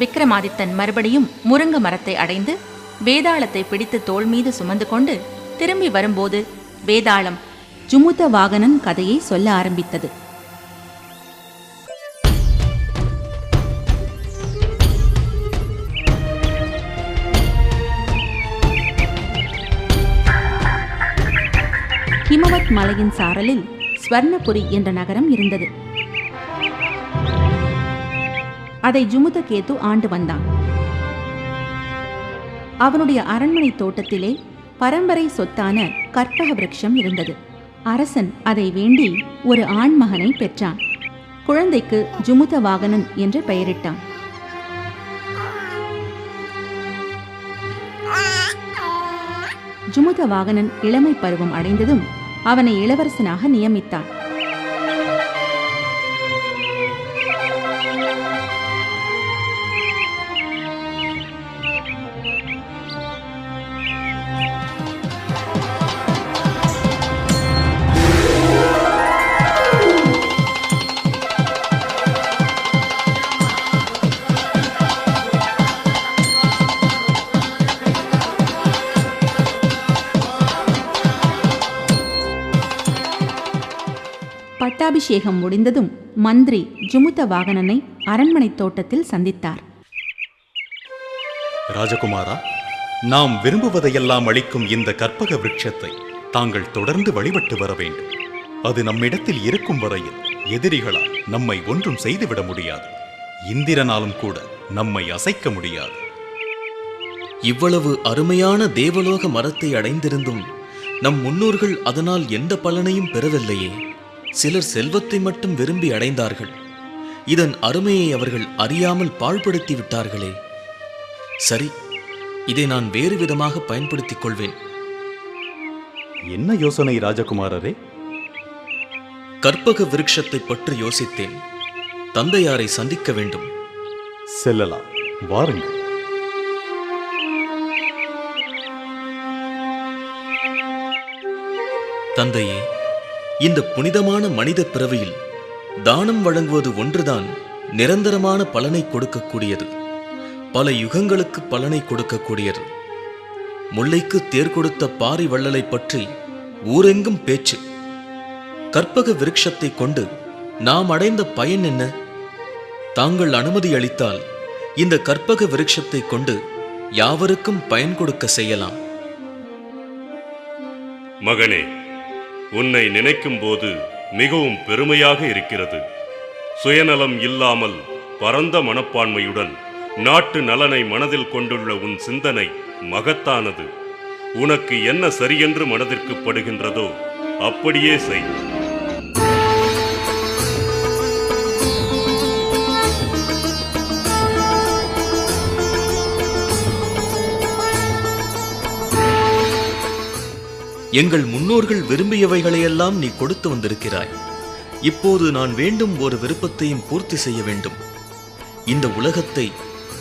விக்ரமாதித்தன் மறுபடியும் முருங்க மரத்தை அடைந்து வேதாளத்தை பிடித்து தோள் மீது சுமந்து கொண்டு திரும்பி வரும்போது வேதாளம் ஜுமுத வாகனன் கதையை சொல்ல ஆரம்பித்தது. ஹிமவத் மலையின் சாரலில் ஸ்வர்ணபுரி என்ற நகரம் இருந்தது. அதை ஜுமுதகேது ஆண்டு வந்தான். அவனுடைய அரண்மனை தோட்டத்திலே பரம்பரை சொத்தான கற்பக விருட்சம் இருந்தது. அரசன் அதை வேண்டி ஒரு ஆண்மகனை பெற்றான். குழந்தைக்கு ஜுமுத வாகனன் என்று பெயரிட்டான். ஜுமுத வாகனன் இளமை பருவம் அடைந்ததும் அவனை இளவரசனாக நியமித்தான். பட்டாபிஷேகம் முடிந்ததும் மந்திரி ஜுமுத வாகனனை அரண்மனை தோட்டத்தில் சந்தித்தார். ராஜகுமாரா, நாம் விரும்புவதையெல்லாம் அளிக்கும் இந்த கற்பக விருட்சத்தை தாங்கள் தொடர்ந்து வழிபட்டு வர வேண்டும். அது நம்மிடத்தில் இருக்கும் வரையில் எதிரிகளால் நம்மை ஒன்றும் செய்துவிட முடியாது. இந்திரனாலும் கூட நம்மை அசைக்க முடியாது. இவ்வளவு அருமையான தேவலோக மரத்தை அடைந்திருந்தும் நம் முன்னோர்கள் அதனால் எந்த பலனையும் பெறவில்லையே. சிலர் செல்வத்தை மட்டும் விரும்பி அடைந்தார்கள். இதன் அருமையை அவர்கள் அறியாமல் பாழ்படுத்தி விட்டார்களே. சரி, இதை நான் வேறு விதமாக பயன்படுத்திக் கொள்வேன். என்ன யோசனை ராஜகுமாரரே? கற்பக விருட்சத்தை பற்றி யோசித்தேன். தந்தையாரை சந்திக்க வேண்டும். செல்லலாம், வாருங்கள். தந்தையே, இந்த புனிதமான மனித பிறவியில் தானம் வழங்குவது ஒன்றுதான் நிரந்தரமான பலனை கொடுக்கக்கூடியது. பல யுகங்களுக்கு பலனை கொடுக்கக்கூடியது. முல்லைக்கு தேர் கொடுத்த பாரி வள்ளலை பற்றி ஊரெங்கும் பேச்சு. கற்பக விருட்சத்தை கொண்டு நாம் அடைந்த பயன் என்ன? தாங்கள் அனுமதி அளித்தால் இந்த கற்பக விருட்சத்தை கொண்டு யாவருக்கும் பயன் கொடுக்க செய்யலாம். மகனே, உன்னை நினைக்கும் போது மிகவும் பெருமையாக இருக்கிறது. சுயநலம் இல்லாமல் பரந்த மனப்பான்மையுடன் நாட்டு நலனை மனதில் கொண்டுள்ள உன் சிந்தனை மகத்தானது. உனக்கு என்ன சரியென்று மனதிற்கு படுகின்றதோ அப்படியே செய். எங்கள் முன்னோர்கள் விரும்பியவைகளையெல்லாம் நீ கொடுத்து வந்திருக்கிறாய். இப்போது நான் வேண்டும் ஒரு விருப்பத்தையும் பூர்த்தி செய்ய வேண்டும். இந்த உலகத்தை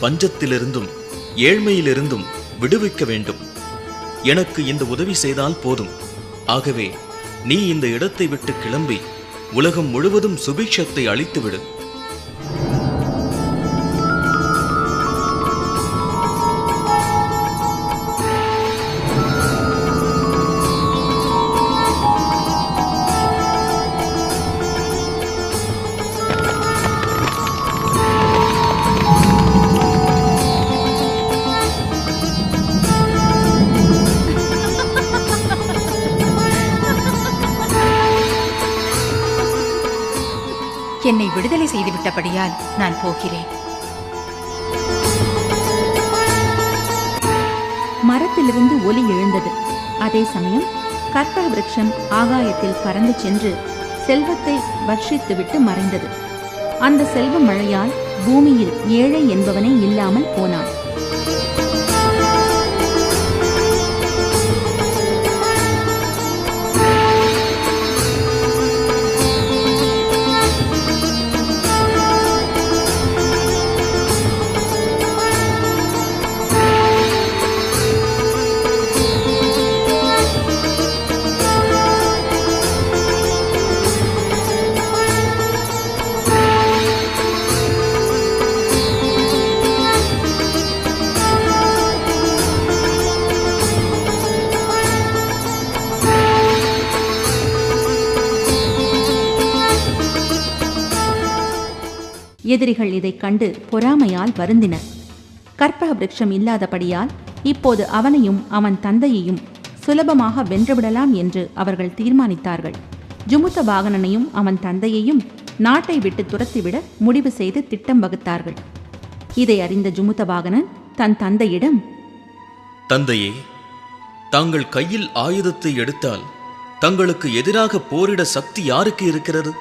பஞ்சத்திலிருந்தும் ஏழ்மையிலிருந்தும் விடுவிக்க வேண்டும். எனக்கு இந்த உதவி செய்தால் போதும். ஆகவே நீ இந்த இடத்தை விட்டு கிளம்பி உலகம் முழுவதும் சுபிக்ஷத்தை அளித்துவிடு. என்னை விடுதலை செய்துவிட்டபடியால் நான் போகிறேன். மரத்திலிருந்து ஒலி எழுந்தது. அதே சமயம் கற்பக விருட்சம் ஆகாயத்தில் பறந்து சென்று செல்வத்தை வர்ஷித்துவிட்டு மறைந்தது. அந்த செல்வ மழையால் பூமியில் ஏழை என்பவனே இல்லாமல் போனான். எதிரிகள் இதைக் கண்டு பொறாமையால் வருந்தினர். கற்பக விருட்சம் இல்லாதபடியால் இப்போது அவனையும் அவன் தந்தையையும் சுலபமாக வென்றுவிடலாம் என்று அவர்கள் தீர்மானித்தார்கள். ஜுமுத்த வாகனனையும் அவன் தந்தையையும் நாட்டை விட்டு துரத்திவிட முடிவு செய்து திட்டம் வகுத்தார்கள். இதை அறிந்த ஜுமுத்த வாகனன் தன் தந்தையிடம், தந்தையே, தாங்கள் கையில் ஆயுதத்தை எடுத்தால் தங்களுக்கு எதிராக போரிட சக்தி யாருக்கு இருக்கிறது?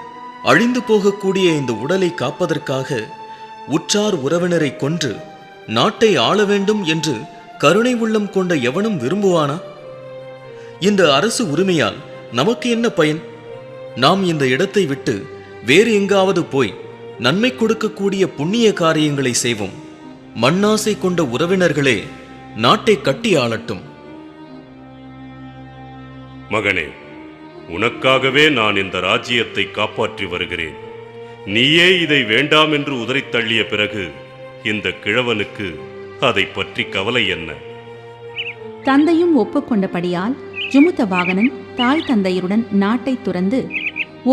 அழிந்து போகக்கூடிய இந்த உடலை காப்பதற்காக உற்றார் உறவினரை கொன்று நாட்டை ஆள வேண்டும் என்று கருணை உள்ளம் கொண்ட எவனும் விரும்புவானா? இந்த அரசு உரிமையால் நமக்கு என்ன பயன்? நாம் இந்த இடத்தை விட்டு வேறு எங்காவது போய் நன்மை கொடுக்கக்கூடிய புண்ணிய காரியங்களை செய்வோம். மண்ணாசை கொண்ட உறவினர்களே நாட்டை கட்டி ஆளட்டும். மகனே, உனக்காகவே நான் இந்த ராஜ்யத்தை காப்பாற்றி வருகிறேன். நீயே இதை வேண்டாம் என்று உதறித் தள்ளிய பிறகு இந்த கிழவனுக்கு அதை பற்றி கவலை என்ன? தந்தையும் ஒப்புக்கொண்டபடியால் ஜுமுத்த வாகனன் தாய் தந்தையருடன் நாட்டை துறந்து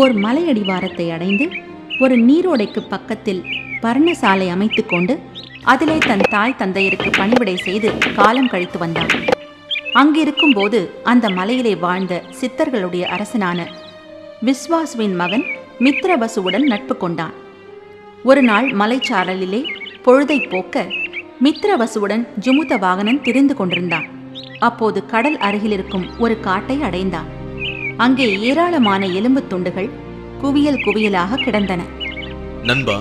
ஓர் மலையடிவாரத்தை அடைந்து ஒரு நீரோடைக்கு பக்கத்தில் பர்ணசாலை அமைத்துக் கொண்டு அதிலே தன் தாய் தந்தையருக்கு பணிவிடை செய்து காலம் கழித்து வந்தான். அங்கிருக்கும் போது அந்த மலையிலே வாழ்ந்த சித்தர்களுடைய அரசனான விஸ்வாசுவின் மகன் மித்ரவசுவுடன் நட்பு கொண்டான். ஒரு நாள் மலைச்சாரலிலே பொழுதை போக்க மித்ரவசுவுடன் ஜுமுத்த வாகனன் திரிந்து கொண்டிருந்தான். அப்போது கடல் அருகிலிருக்கும் ஒரு காட்டை அடைந்தான். அங்கே ஏராளமான எலும்பு துண்டுகள் குவியல் குவியலாக கிடந்தன. நண்பா,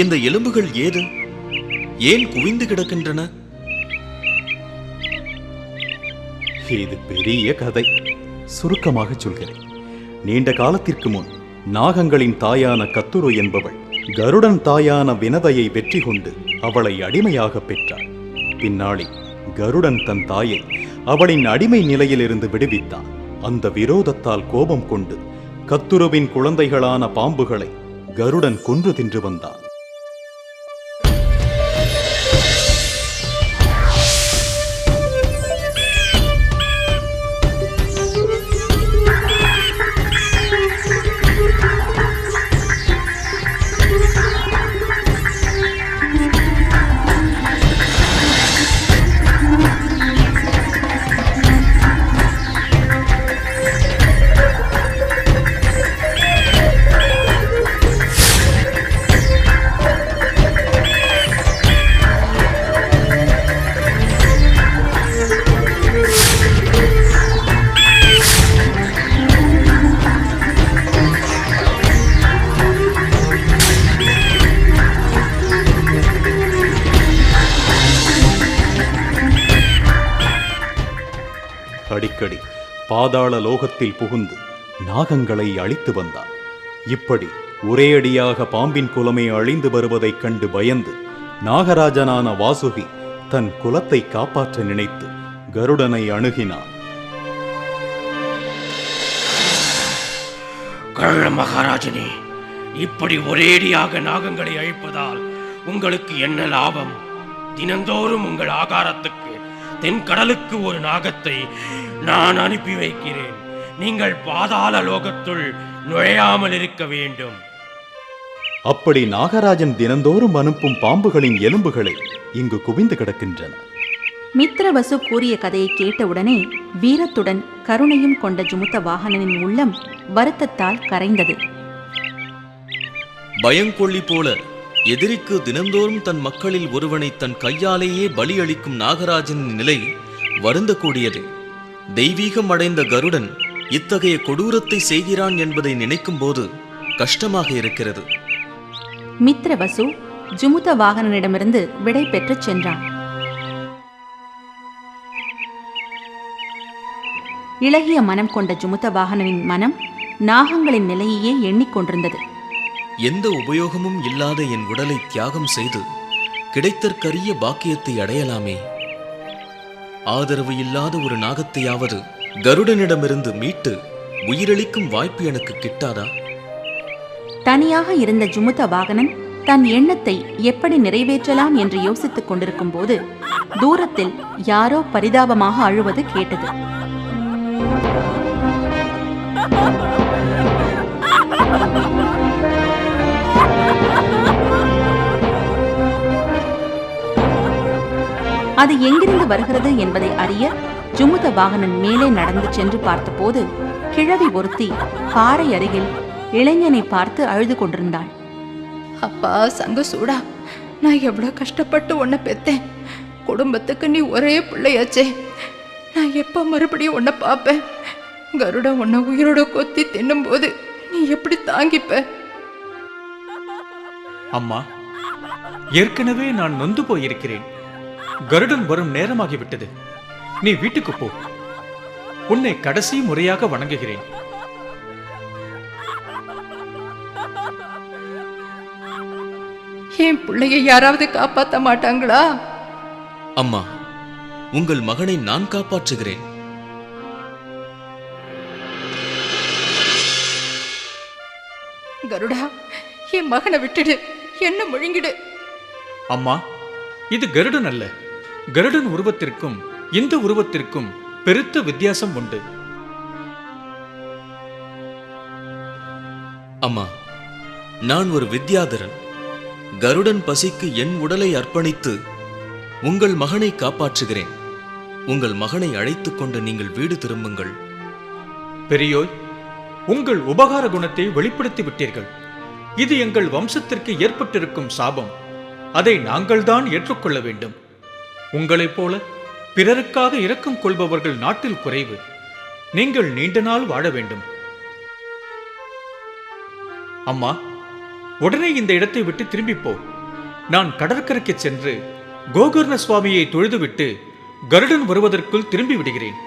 இந்த எலும்புகள் ஏது? ஏன் குவிந்து கிடக்கின்றன? இது பெரிய கதை. சுருக்கமாக சொல்கிறேன். நீண்ட காலத்திற்கு முன் நாகங்களின் தாயான கத்துரு என்பவள் கருடன் தாயான வினதையை வெற்றி கொண்டு அவளை அடிமையாக பெற்றாள். பின்னாளில் கருடன் தன் தாயை அவளின் அடிமை நிலையிலிருந்து விடுவித்தான். அந்த விரோதத்தால் கோபம் கொண்டு கத்துருவின் குழந்தைகளான பாம்புகளை கருடன் கொன்று தின்று வந்தான். அடிக்கடி பாதாள லோகத்தில் புகுந்து நாகங்களை அழித்து வந்தான். இப்படி ஒரேயடியாக பாம்பின் குலமே அழிந்து வருவதைக் கண்டு பயந்து நாகராஜனான வாசுகி தன் குலத்தை காப்பாற்ற நினைத்து கருடனை அணுகினான். கள்ள மகாராஜனே, இப்படி ஒரேடியாக நாகங்களை அழிப்பதால் உங்களுக்கு என்ன லாபம்? தினந்தோறும் உங்கள் ஆகாரத்துக்கு தென்கடலுக்கு ஒரு நாகத்தை நான் அனுப்பி வைக்கிறேன். நீங்கள் பாதாள லோகத்துள் நுழையாமல் இருக்க வேண்டும். அப்படி நாகராஜன் தினந்தோறும் அனுப்பும் பாம்புகளின் எலும்புகளை இங்கு குவிந்து கிடக்கின்றன. மித்ரவசு கூறிய கதையை கேட்டவுடனே வீரத்துடன் கருணையும் கொண்ட ஜுமுத்த வாகனனின் உள்ளம் வருத்தத்தால் கரைந்தது. பயங்கொள்ளி போல எதிரிக்கு தினந்தோறும் தன் மக்களில் ஒருவனை தன் கையாலேயே பலியளிக்கும் நாகராஜனின் நிலை வருந்தக்கூடியது. தெய்வீகம் அடைந்த கருடன் இத்தகைய கொடூரத்தை செய்கிறான் என்பதை நினைக்கும் போது கஷ்டமாக இருக்கிறது. மித்ரவசு ஜுமுத்த வாகனனிடமிருந்து விடை பெற்று சென்றான். இளகிய மனம் கொண்ட ஜுமுத்த வாகனனின் மனம் நாகங்களின் நிலையையே எண்ணிக்கொண்டிருந்தது. எந்த உபயோகமும் இல்லாத என் உடலை தியாகம் செய்து கிடைத்தற்கரிய பாக்கியத்தை அடையலாமே. ஆதரவு இல்லாத ஒரு நாகத்தையாவது கருடனிடமிருந்து மீட்டு உயிரளிக்கும் வாய்ப்பு எனக்கு கிட்டாதா? தனியாக இருந்த ஜுமுத்த வாகனன் தன் எண்ணத்தை எப்படி நிறைவேற்றலாம் என்று யோசித்துக் கொண்டிருக்கும் போது தூரத்தில் யாரோ பரிதாபமாக அழுவது கேட்டது. அது எங்கிருந்து வருகிறது என்பதை அறிய ஜுமுத வாகனன் மேலே நடந்து சென்று பார்த்தபோது கிழவி ஒருத்தி பாறை அருகில் இளைஞனை பார்த்து அழுது கொண்டிருந்தாள். அப்பா சங்கசூடா, நான் எவ்வளோ கஷ்டப்பட்டு உன்னை பெத்தேன். குடும்பத்துக்கு நீ ஒரே பிள்ளையாச்சே. நான் எப்போ மறுபடியும் உன்னை பார்ப்பேன்? கருடன் உன்னை உயிரோட கொத்தி தின்னும்போது நீ எப்படி தாங்கிப்ப? அம்மா, ஏற்கனவே நான் நொந்து போயிருக்கிறேன். கருடன் வரும் நேரமாகிவிட்டது. நீ வீட்டுக்கு போ. உன்னை கடைசி முறையாக வணங்குகிறேன். என் பிள்ளையை யாராவது காப்பாற்ற மாட்டாங்களா? அம்மா, உங்கள் மகனை நான் காப்பாற்றுகிறேன். கருடா, என் மகனை விட்டுடு, என்ன முழுங்கிடு. அம்மா, இது கருடன் அல்ல. கருடன் உருவத்திற்கும் இந்த உருவத்திற்கும் பெருத்த வித்தியாசம் உண்டு. அம்மா, நான் ஒரு வித்யாதரன். கருடன் பசிக்கு என் உடலை அர்ப்பணித்து உங்கள் மகனை காப்பாற்றுகிறேன். உங்கள் மகனை அழைத்துக் கொண்டு நீங்கள் வீடு திரும்புங்கள். பெரியோய், உங்கள் உபகார குணத்தை வெளிப்படுத்தி விட்டீர்கள். இது எங்கள் வம்சத்திற்கு ஏற்பட்டிருக்கும் சாபம். அதை நாங்கள்தான் ஏற்றுக்கொள்ள வேண்டும். உங்களைப் போல பிறருக்காக இரக்கம் கொள்பவர்கள் நாட்டில் குறைவு. நீங்கள் நீண்ட நாள் வாழ வேண்டும். அம்மா, உடனே இந்த இடத்தை விட்டு திரும்பிப்போ. நான் கடற்கரைக்கு சென்று கோகர்ண சுவாமியை தொழுதுவிட்டு கருடன் வருவதற்குள் திரும்பி விடுகிறேன்.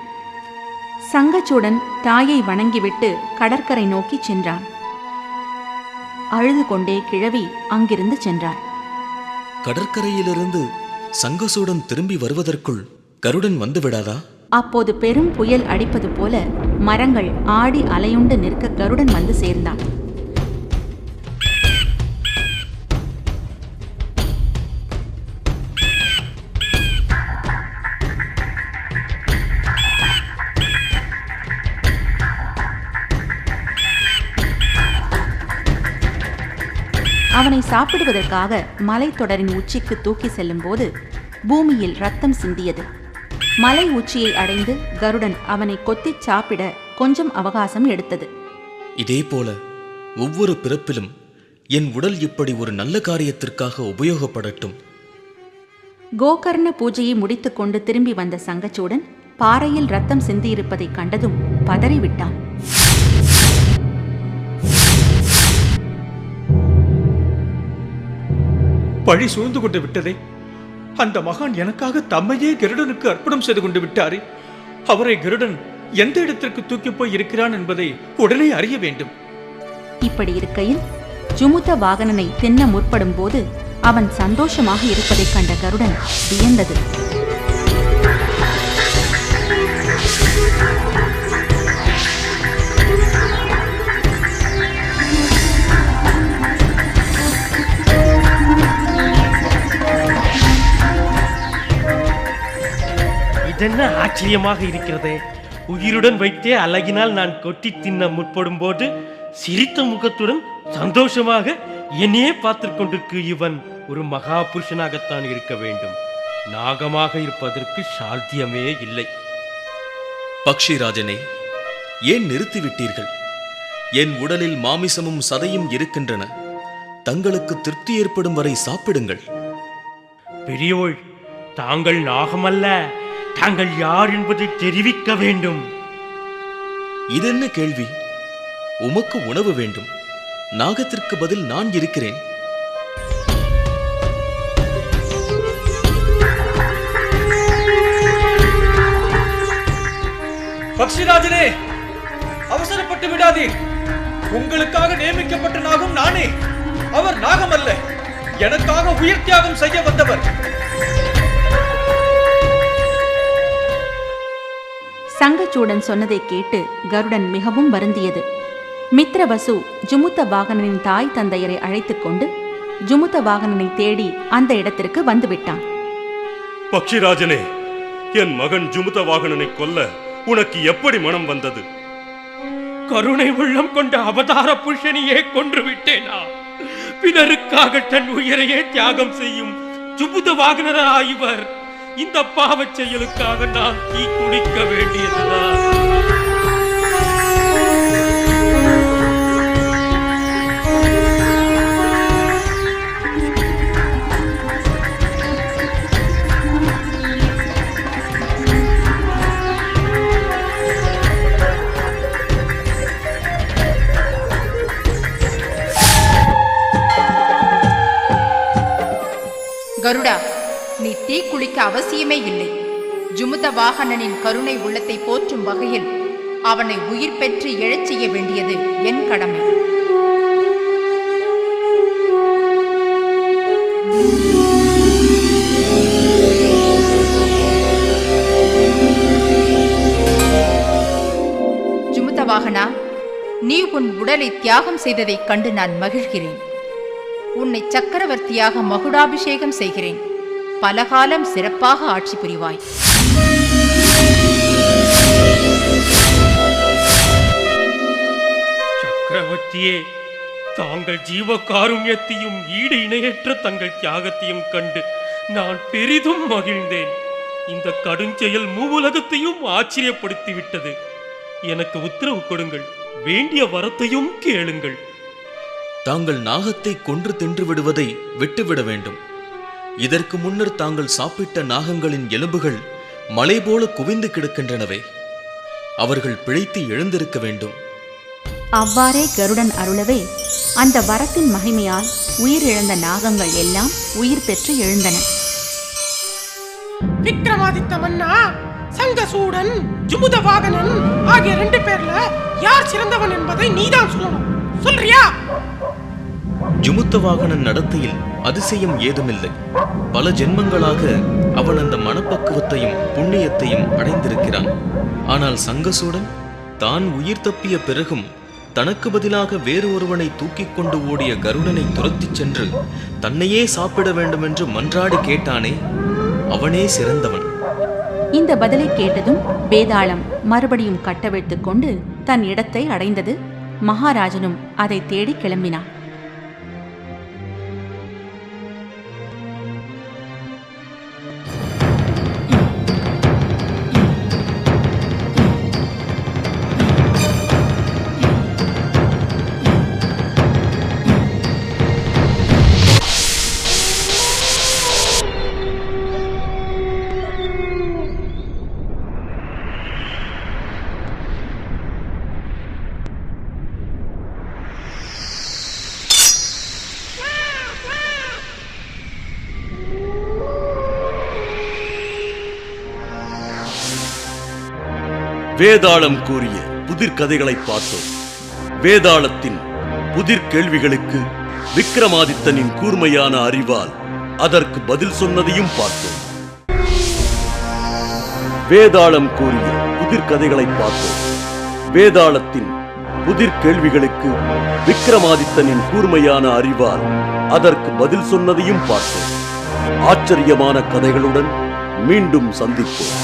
சங்கச்சூடன் தாயை வணங்கிவிட்டு கடற்கரை நோக்கி சென்றான். அழுது கொண்டே கிழவி அங்கிருந்து சென்றாள். கடற்கரையிலிருந்து சங்கசூடன் திரும்பி வருவதற்குள் கருடன் வந்து விடாதா? அப்போது பெரும் புயல் அடிப்பது போல மரங்கள் ஆடி அலையுண்டு நிற்க கருடன் வந்து சேர்ந்தான். அவனை சாப்பிடுவதற்காக மலைத்தொடரின் உச்சிக்கு தூக்கி செல்லும் போது பூமியில் ரத்தம் சிந்தியது. மலை உச்சியை அடைந்து கருடன் அவனை கொத்திச் சாப்பிட கொஞ்சம் அவகாசம் எடுத்தது. இதே போல ஒவ்வொரு பிறப்பிலும் என் உடல் இப்படி ஒரு நல்ல காரியத்திற்காக உபயோகப்படட்டும். கோகர்ண பூஜையை முடித்துக்கொண்டு திரும்பி வந்த சங்கச்சூடன் பாறையில் ரத்தம் சிந்தியிருப்பதை கண்டதும் பதறிவிட்டான். பழி சூழ்ந்து கொண்டு விட்டதே. அந்த மகான் எனக்காக தம்மையே கருடனுக்கு அர்ப்பணம் செய்து கொண்டு விட்டாரே. அவரை கருடன் எந்த இடத்திற்கு தூக்கி போய் இருக்கிறான் என்பதை உடனே அறிய வேண்டும். இப்படி இருக்கையில் ஜுமுத வாகனனை தின்ன முற்படும் போது அவன் சந்தோஷமாக இருப்பதைக் கண்ட கருடன் வியந்தது. இதென்ன ஆச்சரியமாக இருக்கிறதே! உயிருடன் வைத்தே அழகினால் நான் கொட்டி தின்ன முற்படும் போது சிரித்த முகத்துடன் சந்தோஷமாக என்னையே பார்த்து கொண்டிருக்கு இவன் ஒரு மகா புருஷனாகத்தான் இருக்க வேண்டும். நாகமாக இருப்பதற்கு சாத்தியமே இல்லை. பக்ஷிராஜனே, ஏன் நிறுத்திவிட்டீர்கள்? என் உடலில் மாமிசமும் சதையும் இருக்கின்றன. தங்களுக்கு திருப்தி ஏற்படும் வரை சாப்பிடுங்கள். பெரியோள், தாங்கள் நாகமல்ல, தாங்கள் யார் என்பதை தெரிவிக்க வேண்டும். இதென்ன கேள்வி? உமக்கு உணவு வேண்டும். நாகத்திற்கு பதில் நான் இருக்கிறேன். பக்ஷிராஜனே, அவசரப்பட்டு விடாதீர். உங்களுக்காக நியமிக்கப்பட்ட நாகம் நானே. அவர் நாகம் அல்ல, எனக்காக உயிர் தியாகம் செய்ய வந்தவர். சங்கச்சூடன் சொன்னதை கேட்டு கருடன் மிகவும் வருந்தியது. மித்ரவசு ஜுமுத வாகனனின் தாய் தந்தையரை அழைத்துக் கொண்டு ஜுமுத வாகனனை தேடி அந்த இடத்திற்கு வந்துவிட்டான். பக்ஷிராஜனே, என் மகன் ஜுமுத வாகனனை கொல்ல உனக்கு எப்படி மனம் வந்தது? கருணை உள்ளம் கொண்ட அவதார புருஷனையே கொன்று விட்டேனா? பிறருக்காக தன் உயிரையே தியாகம் செய்யும் ஜுமுத வாகனரா இவர்? இந்த பாவச் செயலுக்காக நான் தீ குளிக்க வேண்டியதுதான். கருடா, நீ தீ குளிக்க அவசியமே இல்லை. ஜுமுத வாகனனின் கருணை உள்ளத்தை போற்றும் வகையில் அவனை உயிர் பெற்று எழச் செய்ய வேண்டியது என் கடமை. ஜுமுத வாகனா, நீ உன் உடலை தியாகம் செய்ததைக் கண்டு நான் மகிழ்கிறேன். உன்னை சக்கரவர்த்தியாக மகுடாபிஷேகம் செய்கிறேன். பலகாலம் சிறப்பாக ஆட்சி புரிவாய். சக்கரவர்த்தியே, தாங்கள் ஜீவ காருண்யத்தையும் ஈடு இணையற்ற தங்கள் தியாகத்தையும் கண்டு நான் பெரிதும் மகிழ்ந்தேன். இந்த கடுஞ்செயல் மூவுலகத்தையும் ஆச்சரியப்படுத்திவிட்டது. எனக்கு உத்தரவு கொடுங்கள், வேண்டிய வரத்தையும் கேளுங்கள். தாங்கள் நாகத்தை கொன்று தின்று விடுவதை விட்டுவிட வேண்டும். இதற்கு முன்னர் தாங்கள் சாப்பிட்ட நாகங்களின் எலும்புகள் மலை போல குவிந்து கிடக்கின்றனவே, அவர்கள் பிழைத்து எழுந்திருக்க வேண்டும். அவ்வாறே கருடன் அருளவே அந்த வரத்தின் மகிமையால் உயிரிழந்த நாகங்கள் எல்லாம் உயிர் பெற்று எழுந்தன. விக்ரமாதித்த மன்னா, சங்கசூடன், ஜுமுத வாகனன் ஆகிய 2 பேர்ல யார் சிறந்தவன் என்பதை நீதான் சொல்லணும். சொல்றியா? ஜுமுத்த வாகனன் நடத்தையில் அதிசயம் ஏதுமில்லை. பல ஜென்மங்களாக அவன் அந்த மனப்பக்குவத்தையும் புண்ணியத்தையும் அடைந்திருக்கிறான். ஆனால் சங்கசூடன் தான் உயிர் தப்பிய பிறகும் தனக்கு பதிலாக வேறு ஒருவனை தூக்கிக் கொண்டு ஓடிய கருடனை துரத்திச் சென்று தன்னையே சாப்பிட வேண்டுமென்று மன்றாடி கேட்டானே, அவனே சிறந்தவன். இந்த பதிலை கேட்டதும் வேதாளம் மறுபடியும் கட்டவிழ்த்துக் கொண்டு தன் இடத்தை அடைந்தது. மகாராஜனும் அதை தேடி கிளம்பினான். வேதாளம் கூறிய புதிர் கதைகளை பார்த்தோம். வேதாளத்தின் புதிர் கேள்விகளுக்கு விக்ரமாதித்தனின் கூர்மையான அறிவால் அதற்கு பதில் சொன்னதையும் பார்த்தோம். வேதாளம் கூறிய புதிர் கதைகளை பார்த்தோம். வேதாளத்தின் புதிர் கேள்விகளுக்கு விக்ரமாதித்தனின் கூர்மையான அறிவால் அதற்கு பதில் சொன்னதையும் பார்த்தோம். ஆச்சரியமான கதைகளுடன் மீண்டும் சந்திப்போம்.